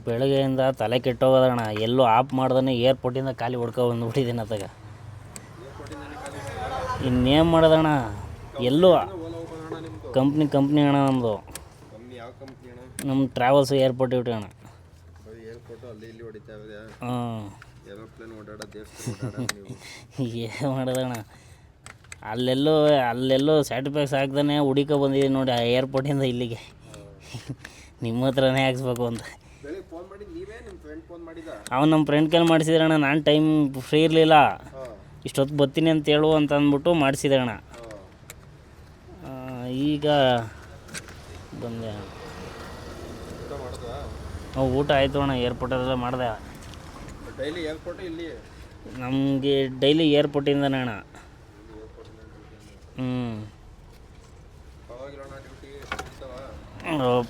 ಬೆಳಗ್ಗೆಯಿಂದ ತಲೆ ಕೆಟ್ಟೋಗೋದಣ್ಣ. ಎಲ್ಲೂ ಆಫ್ ಮಾಡ್ದೇ ಏರ್ಪೋರ್ಟಿಂದ ಖಾಲಿ ಹೊಡ್ಕೊ ಬಂದುಬಿಟ್ಟಿದ್ದೀನಿ ಅತ್ತಾಗ. ಇನ್ನೇನು ಮಾಡೋದಣ್ಣ, ಎಲ್ಲೂ ಕಂಪ್ನಿ ಅಣ್ಣ ನಮ್ಮದು. ನಮ್ಮ ಟ್ರಾವೆಲ್ಸ್ ಏರ್ಪೋರ್ಟ್ ಡ್ಯೂಟಿ ಅಣ್ಣ. ಹಾಂ, ಏನು ಮಾಡೋದಣ್ಣ, ಅಲ್ಲೆಲ್ಲೋ ಸ್ಯಾಟಿಫೈಕ್ಸ್ ಹಾಕ್ದೇ ಹುಡುಕೊ ಬಂದಿದ್ದೀನಿ ನೋಡಿ ಆ ಏರ್ಪೋರ್ಟಿಂದ ಇಲ್ಲಿಗೆ. ನಿಮ್ಮ ಹತ್ರನೇ ಹಾಕ್ಸ್ಬೇಕು ಅಂತ. ಅವ್ನು ನಮ್ಮ ಫ್ರೆಂಡ್ ಕೈಲಿ ಮಾಡಿಸಿದ್ರಣ್ಣ. ನಾನು ಟೈಮ್ ಫ್ರೀ ಇರಲಿಲ್ಲ, ಇಷ್ಟೊತ್ತು ಬರ್ತೀನಿ ಅಂತ ಹೇಳು ಅಂತ ಅಂದ್ಬಿಟ್ಟು ಮಾಡಿಸಿದೆ ಅಣ್ಣ. ಈಗ ಬಂದೆ. ಊಟ ಆಯಿತು ಅಣ್ಣ, ಏರ್ಪೋರ್ಟಲ್ಲೆಲ್ಲ ಮಾಡಿದೆ. ನಮಗೆ ಡೈಲಿ ಏರ್ಪೋರ್ಟಿಂದನೇ ಅಣ್ಣ.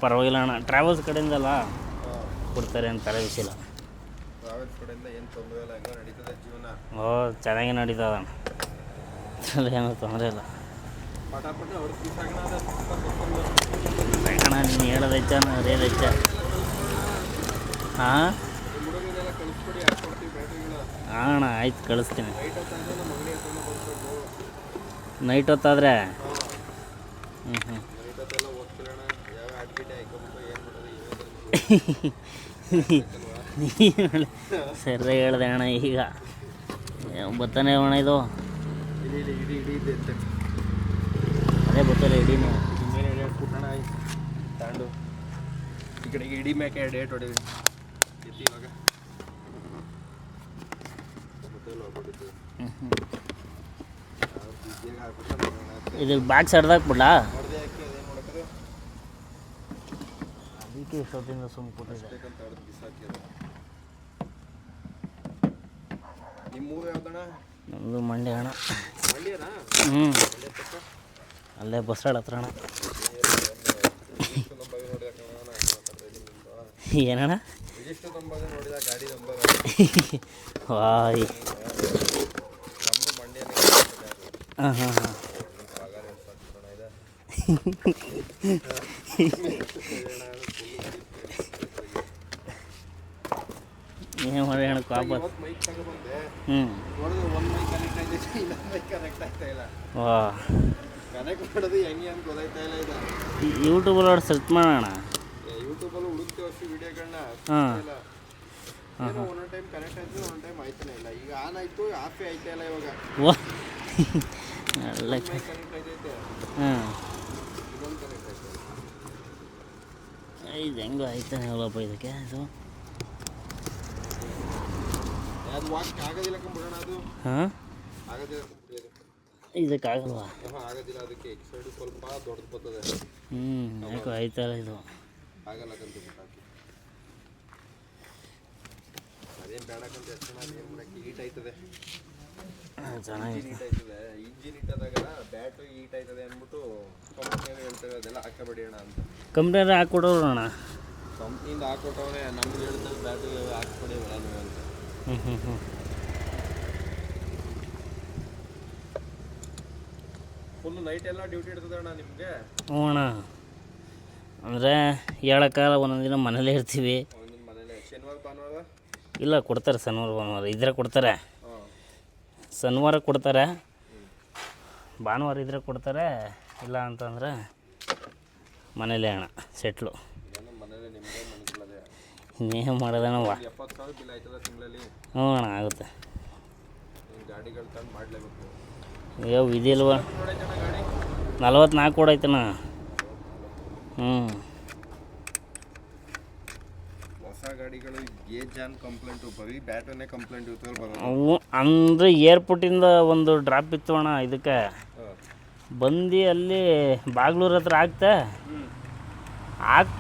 ಪರವಾಗಿಲ್ಲ ಅಣ್ಣ, ಟ್ರಾವೆಲ್ಸ್ ಕಡೆಯಿಂದಲ್ಲ ಕೊಡ್ತಾರೆ ಅಂತ ತಲೆ ಬಿಸಿಲ್ಲ. ಚೆನ್ನಾಗಿ ನಡೀತದ ಅಣ್ಣ, ಏನೂ ತೊಂದರೆ ಇಲ್ಲ. ಅಣ್ಣ ನೀನು ಹೇಳೋದು ಹೆಚ್ಚ, ಅದೇನು ಹೆಚ್ಚ. ಹಾಂ ಅಣ್ಣ, ಆಯ್ತು ಕಳಿಸ್ತೀನಿ. ನೈಟ್ ಹೊತ್ತಾದರೆ ಸರಿ ಹೇಳಿದೆ ಅಣ್ಣ. ಈಗ ಬರ್ತಾನೆ ಅಣ್ಣ, ಇದು ಅದೇ ಗೊತ್ತಲ್ಲ ಇಡೀನೇ ತಗೊಂಡು ಈ ಕಡೆಗೆ ಇಡೀ ಮೇಕೆ ಡೇಟ್ ಹೊಡಿವಿ. ಇವಾಗ ಇದು ಬಾಕ್ಸ್ ಹಡ್ದಾಕ್ಬಿಡ್ಲಾ? ಅದಕ್ಕೆ ಇಷ್ಟೊತ್ತಿಂದ ಸುಮ್ಮ ಕೊಟ್ಟಿದೆ. ನಮ್ಮದು ಮಂಡ್ಯ ಅಣ್ಣ. ಅಲ್ಲೇ ಬಸ್ಸಾಡ್ ಹತ್ರ ಅಣ್ಣ. ಏನಣ್ಣ? ವಾಯ್. ಹಾಂ ಹಾಂ ಹಾಂ. ಏನು ಮಾಡಿ ಅಣ್ಣ ಕಾಪ. ವಾ, ಯೂಟ್ಯೂಬಲ್ಲಿ ನೋಡಿ ಸರ್ಚ್ ಮಾಡೋಣ. ಯೂಟ್ಯೂಬಲ್ಲಿ ಹುಡುಕ್ತೇವೆ ವಿಡಿಯೋಗಳನ್ನ. ಹಾಂ, ಒಂದೊಂದು ಟೈಮ್ ಕನೆಕ್ಟ್ ಆಯ್ತು, ಒಂದೊಂದು ಟೈಮ್ ಆಯ್ತಾನೆ ಇಲ್ಲ. ಈಗ ಆನ್ ಆಯಿತು, ಆಫೇ ಆಯ್ತಾ ಇಲ್ಲ ಇವಾಗ. ವಾ, ಎಲ್ಲ ಕನೆಕ್ಟ್ ಆಯ್ತೈತೆ. ಹಾಂ, ಇದೊಂದು ಕನೆಕ್ಟ್ ಆಯ್ತು. ಇದು ಹೆಂಗೋ ಆಯ್ತಾನೆ ಅಲ್ಲಪ್ಪ ಇದಕ್ಕೆ. ಅದು ವಾಕ್ ಆಗೋದಿಲ್ಲ ಕಂಬಿಡೋಣ. ಅದು ಹಾಂ, ಆಗೋದಿಲ್ಲ, ಇದಕ್ಕಾಗಲ್ವಾ? ಆಗೋದಿಲ್ಲ. ಅದಕ್ಕೆ ಈ ಸೈಡು ಸ್ವಲ್ಪ ದೊಡ್ಡದು ಬರ್ತದೆ. ಯಾಕೋ ಆಯ್ತಲ್ಲ ಇದು. ಆಗಲ್ಲ ಕಂತ ಹಾಕಿ ಅದೇನು ಬೇಡಕ್ಕಂತ ಎಷ್ಟು ಏನು ಮಾಡಕ್ಕೆ ಹೀಟ್ ಆಯ್ತದೆ. ಚೆನ್ನಾಗಿ ಹೀಟ್ ಆಯ್ತದೆ. ಇಂಜಿನ್ ಇಟ್ಟಾದಾಗ ಬ್ಯಾಟು ಹೀಟ್ ಆಯ್ತದೆ ಅಂದ್ಬಿಟ್ಟು ಕಂಪ್ನಿಯವ್ರು ಹೇಳ್ತಾರೆ ಅದೆಲ್ಲ ಹಾಕಬೇಡಿ ಅಣ್ಣ ಅಂತ. ಕಂಪ್ನಿಯವ್ರು ಹಾಕ್ಕೊಡೋರು ಅಣ್ಣ. ಕಂಪ್ನಿಯಿಂದ ಹಾಕೊಟ್ಟವ್ರೆ, ನಮ್ಗೆ ಹೇಳ್ತಾರೆ ಬ್ಯಾಟು ಹಾಕ್ಕೊಡಿ ಬೇಡ ನೀವು ಅಂತ. ಫುಲ್ ನೈಟ್ ಎಲ್ಲ ಡ್ಯೂಟಿ ಇರ್ತದೆ ಅಣ್ಣ ನಿಮಗೆ? ಹ್ಞೂ ಅಣ್ಣ, ಅಂದರೆ ಹೇಳೋಕ್ಕಾಗಲ್ಲ. ಒಂದೊಂದು ದಿನ ಮನೇಲೇ ಇರ್ತೀವಿ. ನಿಮ್ಮ ಮನೇಲೆ ಶನಿವಾರ ಭಾನುವಾರ ಇಲ್ಲ, ಕೊಡ್ತಾರೆ. ಶನಿವಾರ ಭಾನುವಾರ ಇದ್ರೆ ಕೊಡ್ತಾರೆ. ಶನಿವಾರ ಕೊಡ್ತಾರೆ, ಭಾನುವಾರ ಇದ್ರೆ ಕೊಡ್ತಾರೆ. ಇಲ್ಲ ಅಂತಂದರೆ ಮನೇಲೇ ಅಣ್ಣ ಸೆಟ್ಲು. ಮನೇಲೆ ನಿಮಗೆ ಮನೆಗಳದೆ ಇನ್ನೇನು ಮಾಡೋದಣ್ಣವ. 70,000 ಬಿಲ್ ಆಯ್ತದ ತಿಂಗಳಲ್ಲಿ? ಹ್ಞೂ ಅಣ್ಣ, ಆಗುತ್ತೆ. ಗಾಡಿಗಳು ತಂದು ಮಾಡಲೇಬೇಕು. ಅಯ್ಯೋ ವಿಧಿ ಇಲ್ವಾ? 44 ಕೊಡೈತಣ್ಣ. ಹೊಸ ಗಾಡಿಗಳು ಏಜಾನ್ ಕಂಪ್ಲೇಂಟು, ಬರೀ ಬ್ಯಾಟನ್ನೇ ಕಂಪ್ಲೇಂಟ್ ಇರ್ತವೆ. ಅವು ಅಂದರೆ ಏರ್ಪೋರ್ಟಿಂದ ಒಂದು ಡ್ರಾಪ್ ಇತ್ತು ಅಣ್ಣ. ಇದಕ್ಕೆ ಬಂದು ಅಲ್ಲಿ ಬಾಗ್ಲೂರು ಹತ್ರ ಹಾಕ್ತೆ.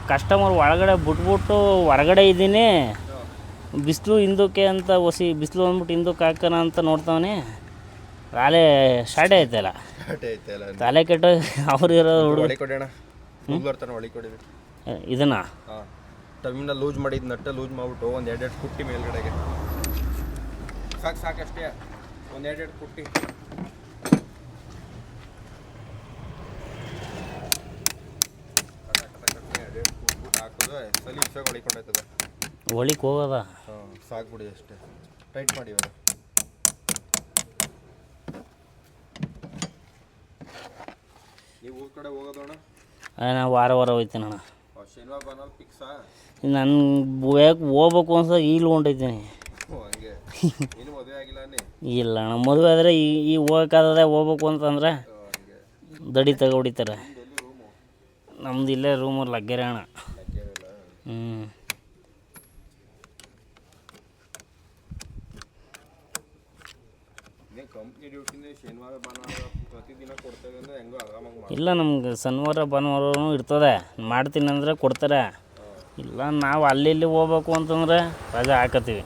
ಕಸ್ಟಮರ್ ಒಳಗಡೆ ಬಿಟ್ಬಿಟ್ಟು ಹೊರಗಡೆ ಇದ್ದೀನಿ. ಬಿಸಿಲು ಹಿಂದಕ್ಕೆ ಅಂತ ಬಿಸಿಲು ಅಂದ್ಬಿಟ್ಟು ಹಿಂದಕ್ಕೆ ಹಾಕೋಣ ಅಂತ ನೋಡ್ತಾವನೆ. ರಾಲೆ ಸ್ಟಾರ್ಟೇ ಆಯ್ತಲ್ಲ, ತಲೆ ಕೆಟ್ಟು ಅವ್ರು ಇರೋ ಹುಡುಗ ಇದನ್ನ ಟರ್ಮಿನಲ್ ಲೂಸ್ ಮಾಡಿದ್ದು, ನಟ್ಟ ಲೂಸ್ ಮಾಡಿಬಿಟ್ಟು ಒಂದು 2 ಕುಟ್ಟಿ ಮೇಲ್ಗಡೆಗೆ ಸಾಕಷ್ಟೇ. ಒಂದು 2 ಕುಟ್ಟಿ ಹಾಕಿದ್ರೆ ಸಲೀಸಾಗಿ ಹೊಳಿಕೊಂಡಾಯ್ತದೆ. ಒಳಿಗೆ ಹೋಗೋದ. ಹಾಂ ಸಾಕ್ಬಿಡಿ ಅಷ್ಟೇ, ಟೈಟ್ ಮಾಡಿ ಇವಾಗ. ನೀವು ಊರ ಕಡೆ ಹೋಗೋದಣ್ಣ? ನಾವು ವಾರ ಹೋಗ್ತೀನಿ ಅಣ್ಣ. ಶನಿವಾರ ಭಾನುವಾರ ಫಿಕ್ಸಾ? ನಾನು ಹೋಗ್ಬೇಕು ಅನ್ಸ ಈಗಲೂ ಹೊಂಟೈತೀನಿ. ಹಂಗೆ ಇನ್ನೂ ಮದುವೆ ಆಗಿಲ್ಲ ನೀ? ಇಲ್ಲ ಅಣ್ಣ, ಮದುವೆ ಆದರೆ ಈಗ ಹೋಗೋಕ್ಕಾಗದೆ. ಹೋಗ್ಬೇಕು ಅಂತಂದ್ರೆ ಹಂಗೆ ದಡಿ ತಗೋ ಹೊಡಿತಾರೆ. ಎಲ್ಲಿ ರೂಮು? ನಮ್ದು ಇಲ್ಲೇ ರೂಮಲ್ಲಿ ಲಗ್ಗೆರೆ ಅಣ್ಣ. ಲಗ್ಗೆರೆಲ್ಲ? ಇದೇ ಕಂಪ್ನಿ ಡ್ಯೂಟಿನೇ ಶನಿವಾರ ಭಾನುವಾರ ಪ್ರತಿದಿನ ಕೊಡ್ತೇವೆ ಅಂದರೆ ಹೆಂಗೋ ಆರಾಮಾಗಿ ಮಾಡಿ. ಇಲ್ಲ, ನಮ್ಗೆ ಶನಿವಾರ ಭಾನುವಾರನೂ ಇರ್ತದೆ. ಮಾಡ್ತೀನಿ ಅಂದರೆ ಕೊಡ್ತಾರೆ. ಇಲ್ಲ ನಾವು ಅಲ್ಲಿ ಇಲ್ಲಿ ಹೋಗ್ಬೇಕು ಅಂತಂದ್ರೆ ರಜೆ ಹಾಕತ್ತೀವಿ.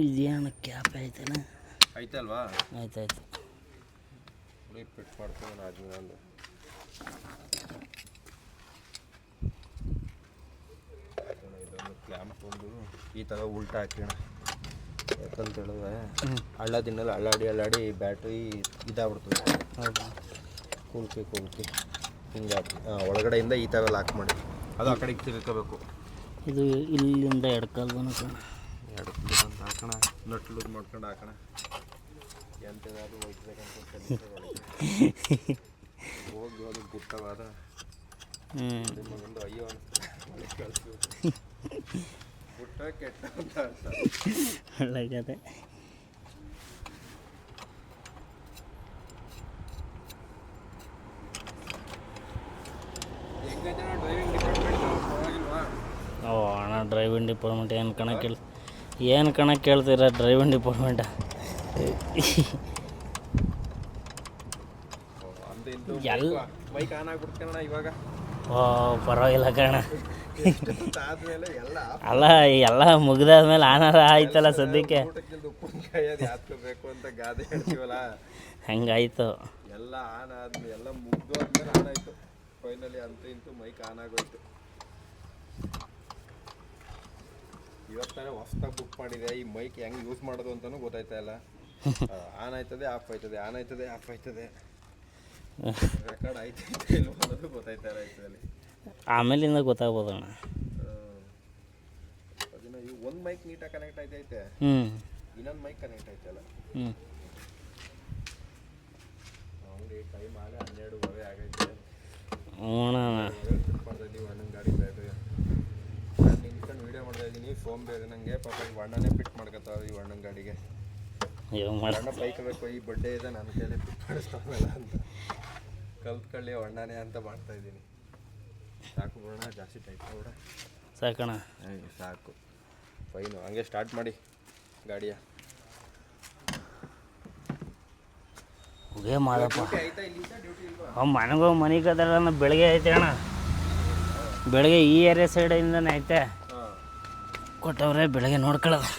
ಇದೇನು ಕ್ಯಾಪ್ ಐತೇನ? ಆಯ್ತಲ್ವಾ? ಆಯ್ತಾಯ್ತು. ಫಿಟ್ ಮಾಡ್ತೀನಿ ಆದ್ಮೇಲೆ ಒಂದು ಇದೊಂದು ಕ್ಲ್ಯಾಂಪ್ ಒಂದು ಈ ಥರ ಉಲ್ಟಾ ಹಾಕೋಣ. ಯಾಕಂತ ಹೇಳಿದ್ರೆ ಹಳ್ಳ ದಿನಲ್ಲಿ ಅಲ್ಲಾಡಿ ಬ್ಯಾಟ್ರಿ ಇದಾಗ್ಬಿಡ್ತದೆ. ಹೌದು, ಕೂಲ್ಕೆ ಹಿಂಗೆ ಒಳಗಡೆಯಿಂದ ಈ ಥರ ಲಾಕ್ ಮಾಡಿ ಅದು ಆ ಕಡೆಗೆ ತಿರ್ಕೋಬೇಕು. ಇದು ಇಲ್ಲಿಂದ ಎಡ್ಕಲ್ದನ ಎರಡು ಅಂತ ಹಾಕೋಣ, ನಟ್ ಲೂಸ್ ಮಾಡ್ಕೊಂಡು ಹಾಕೋಣ. ಎಂಥದಾದ್ರು ಹೋಗ್ಬೇಕಂತ ಹೋಗಿ ಅದು ಗುಟ್ಟವಾದ ನಿಮಗೊಂದು ಅಯ್ಯೋ ಅನಿಸ್ತಾರೆ. ಕಳಿಸ್ಬೇಕು ಗುಟ್ಟ ಕೆಟ್ಟ ಅಂತ ಹೇಳ್ತಾರೆ. ಒಳ್ಳೆಗದೆ. ಓ ಅಣ್ಣ, ಡ್ರೈವಿಂಗ್ ಡಿಪಾರ್ಟ್ಮೆಂಟ್ ಏನು ಕಣ ಕೇಳ್ತೀರ? ಡ್ರೈವಿಂಗ್ ಡಿಪಾರ್ಟ್ಮೆಂಟ ಎಲ್ಲ ಮೈಕ್ ಆನ್ ಆಗ್ಬಿಡ್ತೇನಣ್ಣ ಇವಾಗ. ಓ ಪರವಾಗಿಲ್ಲ ಕಣ. ಆದ್ಮೇಲೆ ಎಲ್ಲ ಅಲ್ಲ, ಎಲ್ಲ ಮುಗಿದಾದ್ಮೇಲೆ ಆನಾರ ಆಯ್ತಲ್ಲ ಸದ್ಯಕ್ಕೆ. ಉಪ್ಪಿನಕಾಯಿ ಅದು ಹಾಕ್ಕೋಬೇಕು ಅಂತ ಗಾದೆ ಹೇಳ್ತೀವಲ್ಲ, ಹಂಗಾಯ್ತು. ಎಲ್ಲ ಆನ್ ಆದ್ಮೇಲೆ ಎಲ್ಲ ಮುಗ್ದು ಆದ್ಮೇಲೆ ಆನ್ ಆಯಿತು. ಫೈನಲಿ ಅಂತೂ ಇಂತೂ ಮೈಕ್ ಆನ್ ಆಗೋಯ್ತು. ಇವತ್ತಾನೆ ಹೊಸ್ದಾಗಿ ಬುಕ್ ಮಾಡಿದೆ. ಈ ಮೈಕ್ ಹೆಂಗೆ ಯೂಸ್ ಮಾಡೋದು ಅಂತಲೂ ಗೊತ್ತಾಯ್ತಾ ಇಲ್ಲ. ಆನ್ ಆಯ್ತದೆ, ಆಫ್ ಆಯ್ತದೆ, ಆನ್ ಆಯ್ತದೆ, ಆಫ್ ಆಯ್ತದೆ. ರೆಕಾರ್ಡ್ ಆಯ್ತೈತೆ ಇಲ್ವ ಅನ್ನೋದು ಗೊತ್ತಾಯ್ತಾ ಇಲ್ಲ ಆಯ್ತದಲ್ಲಿ. ಆಮೇಲಿಂದ ಗೊತ್ತಾಗ್ಬೋದಣ್ಣ. ಅದನ್ನ ಈ ಒಂದು ಮೈಕ್ ನೀಟಾಗಿ ಕನೆಕ್ಟ್ ಆಯ್ತೈತೆ, ಇನ್ನೊಂದು ಮೈಕ್ ಕನೆಕ್ಟ್ ಆಯ್ತಲ್ಲ. ಹಂಗೆ ಟೈಮ್ ಆಗ 12:30 ಆಗೈತೆ. ನೀವು ಅಣ್ಣನ ಗಾಡಿ ಬ್ಯಾಟ್ರಿ ನಾನು ನಿಂತ್ಕೊಂಡು ವೀಡಿಯೋ ಮಾಡ್ತಾ ಇದ್ದೀನಿ. ಫೋನ್ ಬೇರೆ ನನಗೆ. ಪಾಪ ಈ ಅಣ್ಣನೇ ಫಿಟ್ ಮಾಡ್ಕೊತಾವೆ ಈ ಅಣ್ಣನ ಗಾಡಿಗೆ. ಅಣ್ಣ ಬೈಕ್ ಬೇಕು, ಈ ಬಡ್ಡೆ ಇದೆ ನನ್ನ ಕೈಯಲ್ಲಿ ಫಿಟ್ ಮಾಡಿಸ್ತಾವಲ್ಲ ಅಂತ ಕಲ್ತ್ಕೊಳ್ಳಿ ಅಣ್ಣನೇ ಅಂತ ಮಾಡ್ತಾ ಇದ್ದೀನಿ. ಸಾಕು ಬಿಡೋಣ, ಜಾಸ್ತಿ ಟೈಟ್ ಬಿಡ. ಸಾಕಣ, ಸಾಕು. ಫೈನು. ಹಂಗೆ ಸ್ಟಾರ್ಟ್ ಮಾಡಿ ಗಾಡಿಯ. ಹೋಗೇ ಮಾಡಪ್ಪ. ಮನೆಗೆ ಮನೆಗೆ ಅದರ ಬೆಳಗ್ಗೆ ಐತೆ ಅಣ್ಣ. ಬೆಳಗ್ಗೆ ಈ ಏರಿಯಾ ಸೈಡಿಂದನೇ ಐತೆ. ಕೊಟ್ಟವ್ರೆ ಬೆಳಗ್ಗೆ ನೋಡ್ಕೊಳ್ಳೋದು.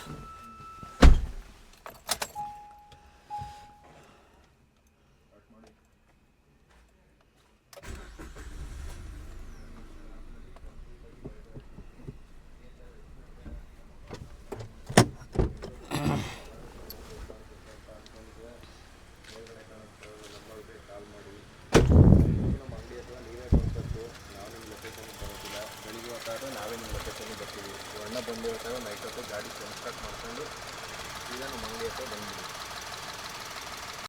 ನಾವೇ ನಿಮ್ಮ ಲೊಕೇಶನ್ಗೆ ಬರ್ತೀವಿ. ಅಣ್ಣ ಬಂದು ಹೇಳ್ತಾರೆ ನೈಟ್ ಹೊತ್ತು ಗಾಡಿ ಸ್ಟಾರ್ಟ್ ಮಾಡ್ಕೊಂಡು ಈಗ ನಮ್ಮ ಅಂಗಡಿ ಹತ್ರ ಬಂದ್ಬಿಡಿ.